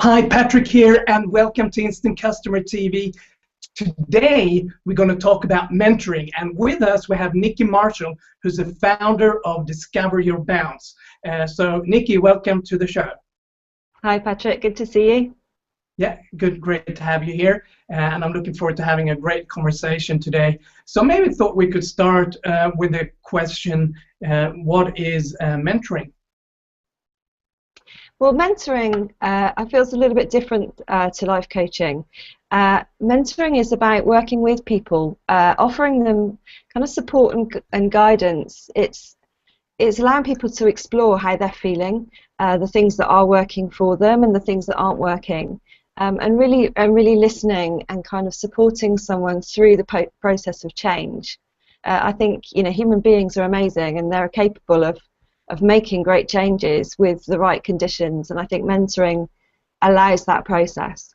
Hi, Patrick here, and welcome to Instant Customer TV. Today, we're going to talk about mentoring, and with us we have Nicky Marshall, who's the founder of Discover Your Bounce. So, Nicky, welcome to the show. Hi, Patrick. Good to see you. Yeah, good, great to have you here, and I'm looking forward to having a great conversation today. So, maybe thought we could start with a question: what is mentoring? Well, mentoring, I feel is a little bit different to life coaching. Mentoring is about working with people, offering them kind of support and guidance. It's allowing people to explore how they're feeling, the things that are working for them and the things that aren't working, and really listening and kind of supporting someone through the process of change. I think human beings are amazing and they're capable of making great changes with the right conditions, and I think mentoring allows that process.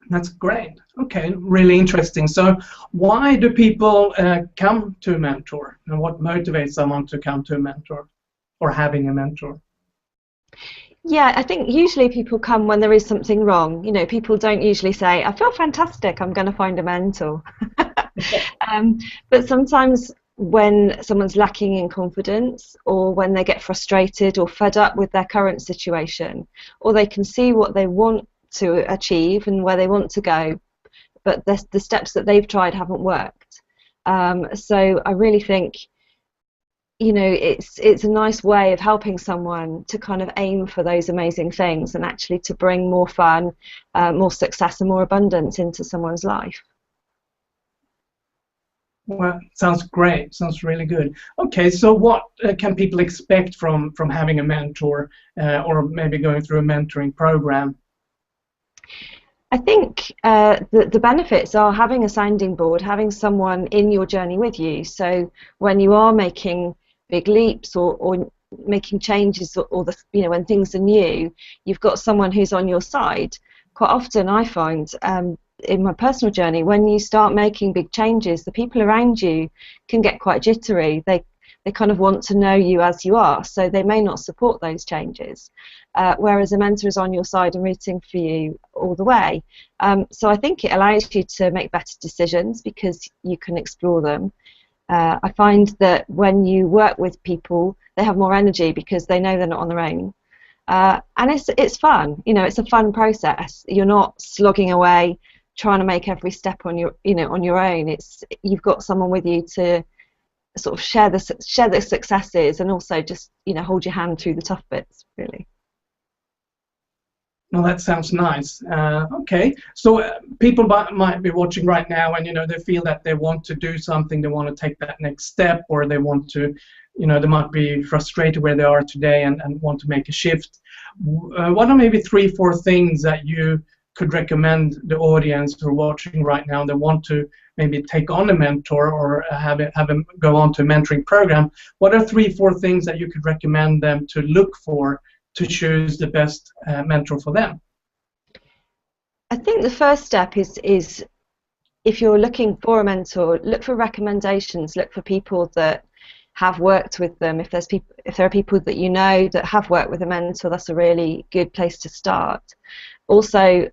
That's great. Okay, really interesting. So why do people come to a mentor, and what motivates someone to come to a mentor or having a mentor? Yeah, I think usually people come when there is something wrong. People don't usually say, I feel fantastic, I'm going to find a mentor. But sometimes when someone's lacking in confidence, or when they get frustrated or fed up with their current situation, or they can see what they want to achieve and where they want to go, but the steps that they've tried haven't worked. So I really think it's a nice way of helping someone to kind of aim for those amazing things and actually to bring more fun, more success and more abundance into someone's life. Well, sounds great. Sounds really good. Okay, so what can people expect from having a mentor or maybe going through a mentoring program? I think the benefits are having a sounding board, having someone in your journey with you. So when you are making big leaps or making changes, or when things are new, you've got someone who's on your side. Quite often I find in my personal journey, when you start making big changes, the people around you can get quite jittery. They kind of want to know you as you are, so they may not support those changes, whereas a mentor is on your side and rooting for you all the way. So I think it allows you to make better decisions because you can explore them. I find that when you work with people, they have more energy because they know they're not on their own. And it's fun. It's a fun process. You're not slogging away trying to make every step on your own. You've got someone with you to sort of share the successes and also just hold your hand through the tough bits, really. Well, that sounds nice. Okay, so people might be watching right now, and they feel that they want to do something, they want to take that next step, or they want to, they might be frustrated where they are today and want to make a shift. What are maybe 3-4 things that you could recommend the audience who are watching right now that want to maybe take on a mentor or have them go on to a mentoring program? What are 3-4 things that you could recommend them to look for to choose the best mentor for them? I think the first step is if you're looking for a mentor, look for recommendations, look for people that have worked with them. If there are people that that have worked with a mentor, that's a really good place to start. Also,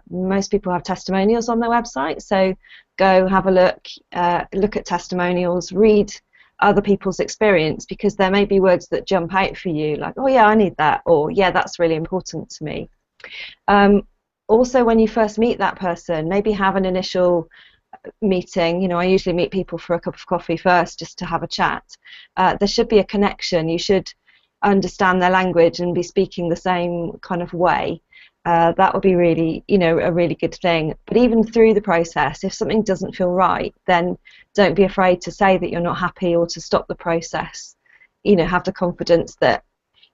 most people have testimonials on their website, so go have a look at testimonials, read other people's experience, because there may be words that jump out for you, like, oh yeah, I need that, or yeah, that's really important to me. Also, when you first meet that person, maybe have an initial meeting. I usually meet people for a cup of coffee first just to have a chat. There should be a connection. You should understand their language and be speaking the same kind of way. That would be really, a really good thing. But even through the process, if something doesn't feel right, then don't be afraid to say that you're not happy or to stop the process. Have the confidence that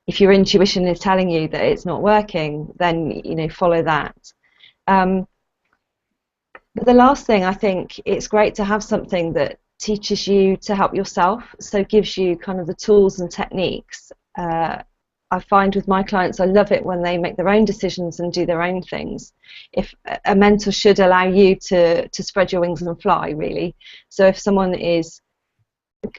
if your intuition is telling you that it's not working, then follow that. But the last thing, I think it's great to have something that teaches you to help yourself, so gives you kind of the tools and techniques. I find with my clients, I love it when they make their own decisions and do their own things. If a mentor should allow you to spread your wings and fly, really. So if someone is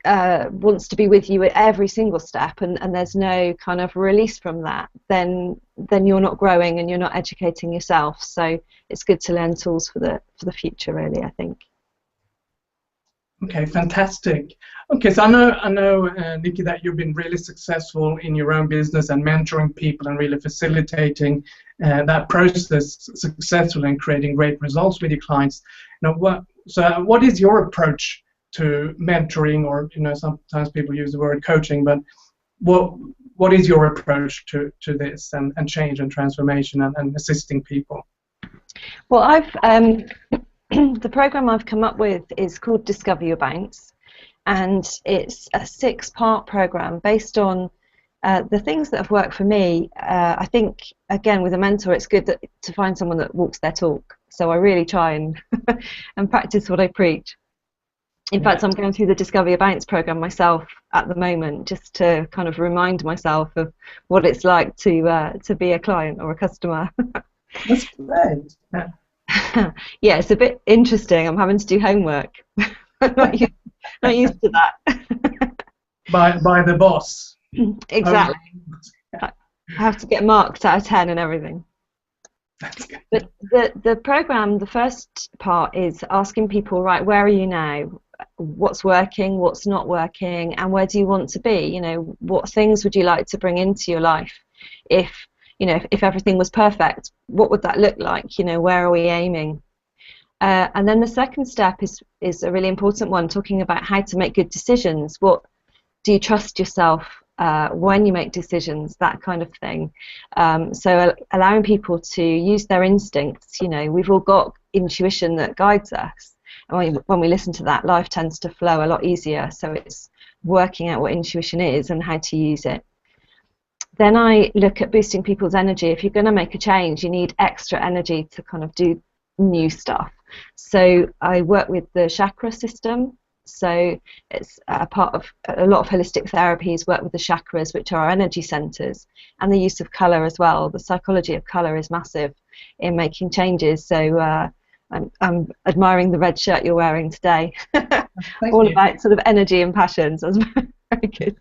wants to be with you at every single step, and there's no kind of release from that, then you're not growing and you're not educating yourself. So it's good to learn tools for the future, really, I think. Okay, fantastic. Okay, so I know, Nicky, that you've been really successful in your own business and mentoring people and really facilitating that process successfully and creating great results with your clients. Now, what is your approach to mentoring, or sometimes people use the word coaching, but what is your approach to this and change and transformation and assisting people? Well, the program I've come up with is called Discover Your Bounce, and it's a 6-part program based on the things that have worked for me. I think, again, with a mentor, it's good to find someone that walks their talk. So I really try and practice what I preach. In fact, I'm going through the Discover Your Bounce program myself at the moment, just to kind of remind myself of what it's like to be a client or a customer. That's great. Yeah, it's a bit interesting. I'm having to do homework. not used to that. by the boss. Exactly. I have to get marked out of 10 and everything. That's good. But the program, the first part is asking people, right, where are you now? What's working, what's not working, and where do you want to be? What things would you like to bring into your life? If everything was perfect, what would that look like? Where are we aiming? And then the second step is a really important one, talking about how to make good decisions. What do you trust yourself when you make decisions? That kind of thing. So allowing people to use their instincts. We've all got intuition that guides us. And when we listen to that, life tends to flow a lot easier. So it's working out what intuition is and how to use it. Then I look at boosting people's energy. If you're going to make a change, you need extra energy to kind of do new stuff. So I work with the chakra system. So it's a part of a lot of holistic therapies work with the chakras, which are our energy centers, and the use of color as well. The psychology of color is massive in making changes. So I'm admiring the red shirt you're wearing today. All about sort of energy and passion. So it's very good.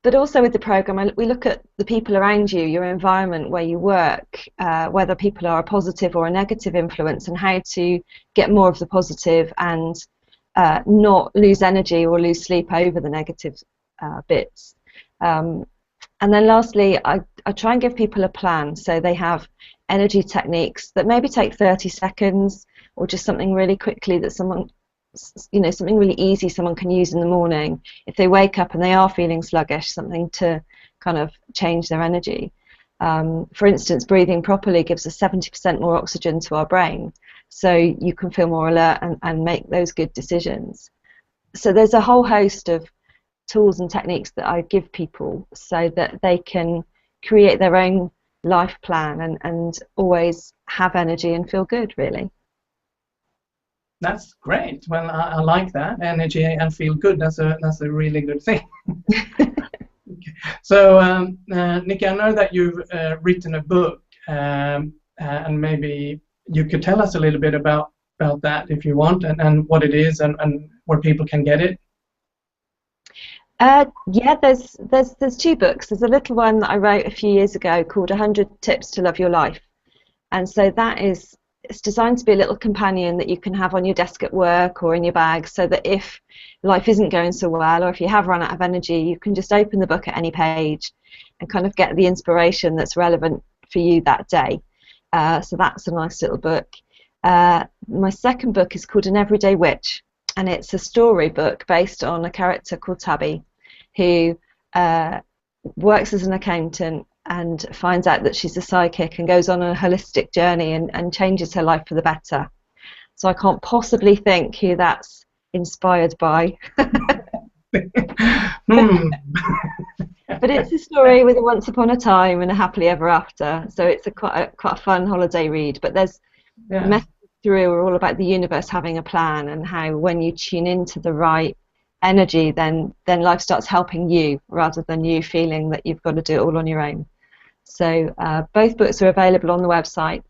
But also with the program, we look at the people around you, your environment where you work, whether people are a positive or a negative influence, and how to get more of the positive and not lose energy or lose sleep over the negative bits. And then lastly, I try and give people a plan, so they have energy techniques that maybe take 30 seconds or just something really quickly that something really easy someone can use in the morning if they wake up and they are feeling sluggish, something to kind of change their energy. For instance, breathing properly gives us 70% more oxygen to our brain, so you can feel more alert and make those good decisions. So there's a whole host of tools and techniques that I give people so that they can create their own life plan and always have energy and feel good, really. That's great. Well, I like that, energy and feel good. That's a really good thing. Okay. So, Nicky, I know that you've written a book, and maybe you could tell us a little bit about that if you want, and what it is and where people can get it. Yeah, there's 2 books. There's a little one that I wrote a few years ago called 100 Tips to Love Your Life, and so it's designed to be a little companion that you can have on your desk at work or in your bag, so that if life isn't going so well or if you have run out of energy, you can just open the book at any page and kind of get the inspiration that's relevant for you that day. So that's a nice little book. My second book is called An Everyday Witch, and it's a story book based on a character called Tabby, who works as an accountant and finds out that she's a psychic and goes on a holistic journey and changes her life for the better. So I can't possibly think who that's inspired by. But it's a story with a once upon a time and a happily ever after. So it's quite a fun holiday read. But there's messages through are all about the universe having a plan, and how when you tune into the right energy, then life starts helping you rather than you feeling that you've got to do it all on your own. So both books are available on the website.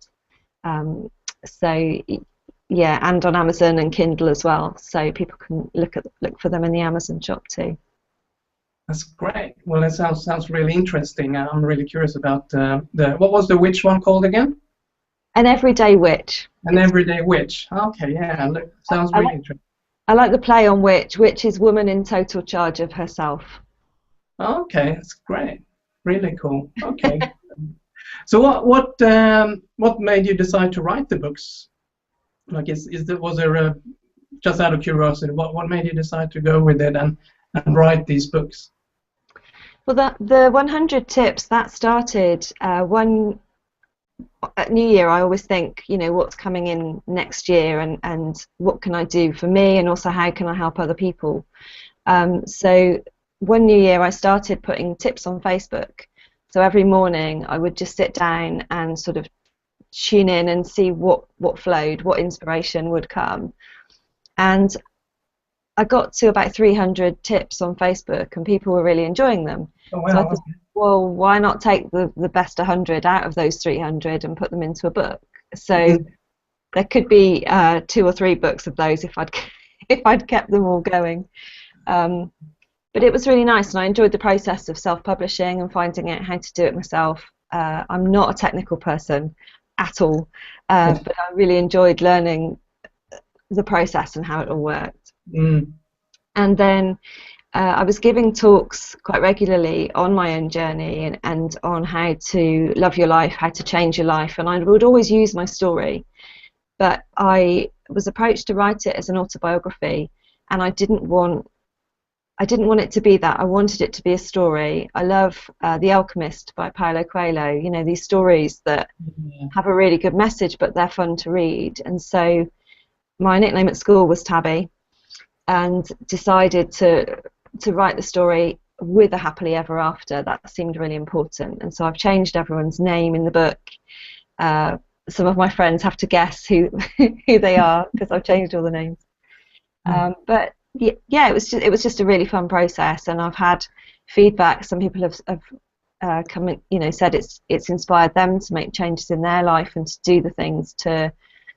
So yeah, and on Amazon and Kindle as well, so people can look for them in the Amazon shop too. That's great. Well, it sounds really interesting. I'm really curious about the what was the witch one called again? An Everyday Witch. An Everyday Witch. Okay, yeah, look, sounds really interesting. I like the play on witch. Witch is woman in total charge of herself. Okay, that's great. Really cool. Okay. So what made you decide to write the books? Like, was there a, just out of curiosity, what made you decide to go with it and write these books? Well, the 100 tips that started at New Year. I always think, you know, what's coming in next year, and what can I do for me, and also how can I help other people. So one New Year I started putting tips on Facebook. So every morning I would just sit down and sort of tune in and see what flowed, what inspiration would come. And I got to about 300 tips on Facebook, and people were really enjoying them. Oh, wow. So I thought, well, why not take the best 100 out of those 300 and put them into a book? So there could be 2 or 3 books of those if I'd kept them all going. But it was really nice, and I enjoyed the process of self-publishing and finding out how to do it myself. I'm not a technical person at all, but I really enjoyed learning the process and how it all worked. And then I was giving talks quite regularly on my own journey and on how to love your life, how to change your life, and I would always use my story. But I was approached to write it as an autobiography, and I didn't want it to be that. I wanted it to be a story. I love The Alchemist by Paulo Coelho, you know, these stories that have a really good message but they're fun to read. And so my nickname at school was Tabby, and decided to write the story with a happily ever after. That seemed really important, and so I've changed everyone's name in the book. Some of my friends have to guess who they are because I've changed all the names. But yeah, it was just a really fun process, and I've had feedback. Some people have come in, you know, said it's inspired them to make changes in their life and to do the things to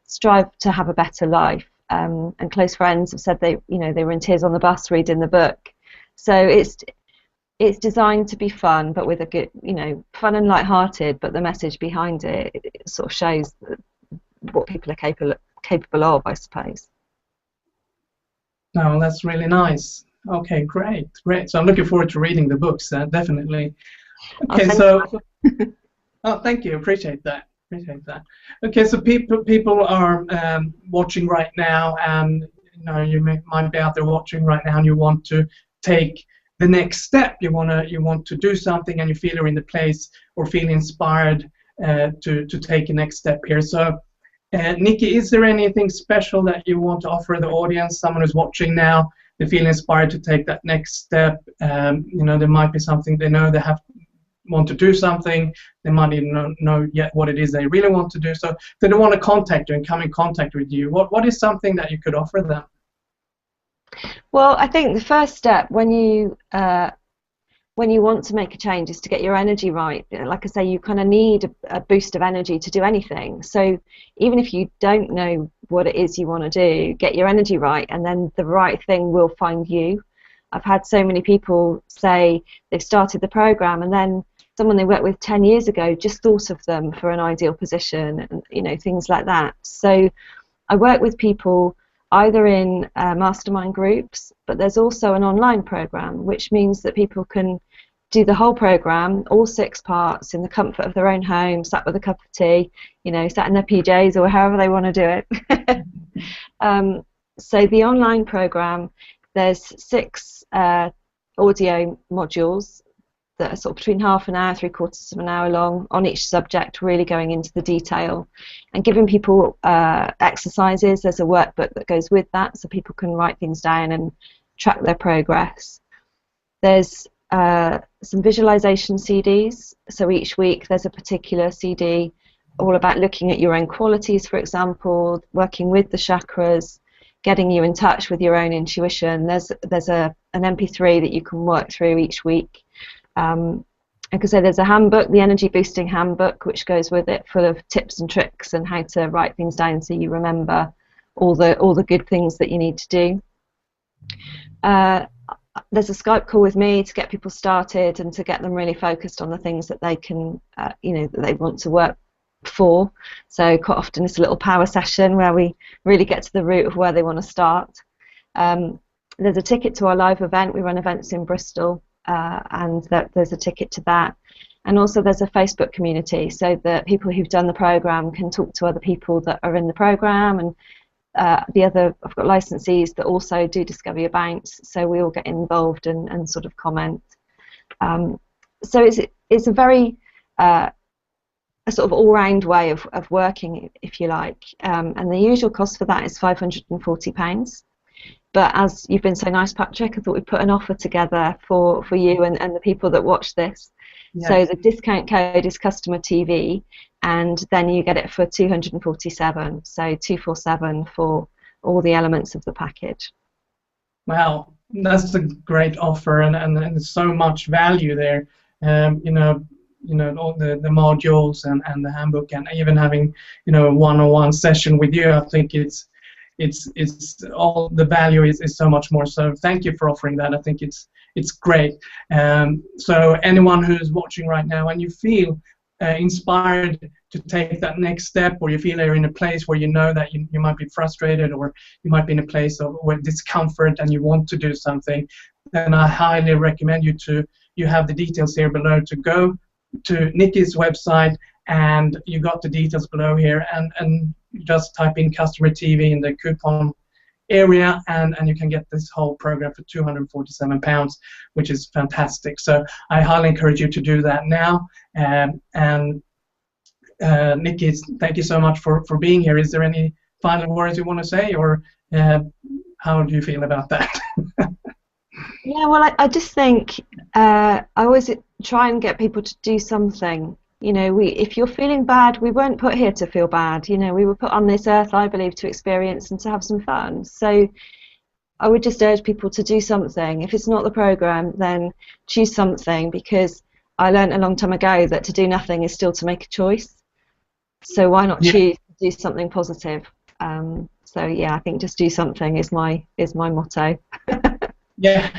strive to have a better life. And close friends have said they were in tears on the bus reading the book. So it's designed to be fun, but with a good, you know, fun and light-hearted, but the message behind it sort of shows what people are capable of, I suppose. No, that's really nice. Okay, great. So I'm looking forward to reading the books, definitely. Okay, oh, thank you. Appreciate that. Okay, so people are watching right now, and you know, you might be out there watching right now, and you want to take the next step. You want to do something, and you feel you're in the place or feel inspired to take a next step here. So, Nicky, is there anything special that you want to offer the audience? Someone who's watching now, they feel inspired to take that next step. You know, there might be something they know they want to do something. They might even know yet what it is they really want to do. So they don't want to contact you and come in contact with you. What is something that you could offer them? Well, I think the first step when you want to make a change is to get your energy right. Like I say, you kind of need a boost of energy to do anything. So even if you don't know what it is you want to do, get your energy right, and then the right thing will find you. I've had so many people say they've started the program, and then someone they worked with 10 years ago just thought of them for an ideal position, and you know, things like that. So I work with people either in mastermind groups, but there's also an online program, which means that people can do the whole program, all 6 parts, in the comfort of their own home, sat with a cup of tea, you know, sat in their PJs or however they want to do it. So the online program, there's 6 audio modules that are sort of between half an hour, 3/4 of an hour long on each subject, really going into the detail and giving people exercises. There's a workbook that goes with that, so people can write things down and track their progress. There's some visualization CDs, so each week there's a particular CD all about looking at your own qualities, for example, working with the chakras, getting you in touch with your own intuition. There's an MP3 that you can work through each week. Like I say, there's a handbook, the Energy Boosting Handbook, which goes with it, full of tips and tricks and how to write things down so you remember all the good things that you need to do. There's a Skype call with me to get people started and to get them really focused on the things that they can, that they want to work for. So quite often it's a little power session where we really get to the root of where they want to start. There's a ticket to our live event. We run events in Bristol, and there's a ticket to that. And also there's a Facebook community, so that people who've done the program can talk to other people that are in the program, and I've got licensees that also do Discover Your Bounce, so we all get involved and sort of comment. So it's a very a sort of all-round way of working, if you like, and the usual cost for that is £540. But as you've been so nice, Patrick, I thought we'd put an offer together for you and the people that watch this. Yes. So the discount code is customer TV, and then you get it for £247. So 247 for all the elements of the package. Wow, that's a great offer, and there's so much value there. All the modules and the handbook, and even having a one-on-one session with you. I think it's all the value is so much more. So thank you for offering that. I think it's great. So anyone who's watching right now and you feel inspired to take that next step, or you feel you're in a place where you know that you might be frustrated, or you might be in a place of discomfort and you want to do something, then I highly recommend you have the details here below to go to Nicky's website, and you got the details below here, and just type in customer TV in the coupon area, and you can get this whole program for £247, which is fantastic. So I highly encourage you to do that now. Nicky, thank you so much for being here. Is there any final words you want to say, or how do you feel about that? Yeah, well, I just think I always try and get people to do something. If you're feeling bad, we weren't put here to feel bad. We were put on this earth, I believe, to experience and to have some fun. So I would just urge people to do something. If it's not the program, then choose something, because I learned a long time ago that to do nothing is still to make a choice. So why not choose to do something positive? So yeah, I think just do something is my motto. Yeah,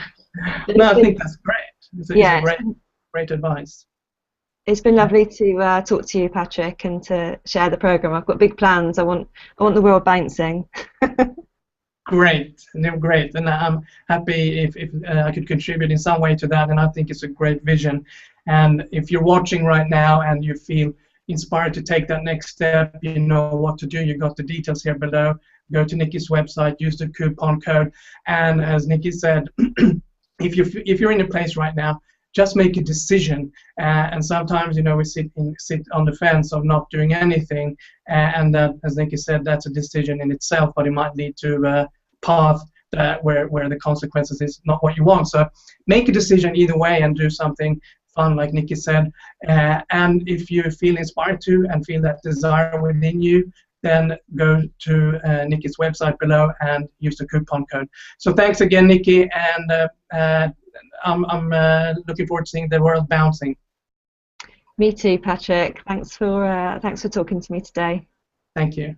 no, I think that's great. It's great advice. It's been lovely to talk to you, Patrick, and to share the program. I've got big plans. I want the world bouncing. Great, and I'm happy if I could contribute in some way to that, and I think it's a great vision. And if you're watching right now and you feel inspired to take that next step, you know what to do. You got the details here below. Go to Nicky's website, use the coupon code, and as Nicky said, if you're in a place right now, just make a decision. And sometimes we sit on the fence of not doing anything, and that, as Nicky said, that's a decision in itself, but it might lead to a path where the consequences is not what you want. So make a decision either way and do something fun, like Nicky said. And if you feel inspired to and feel that desire within you, then go to Nicky's website below and use the coupon code. So thanks again, Nicky, and I'm looking forward to seeing the world bouncing. Me too, Patrick. Thanks for talking to me today. Thank you.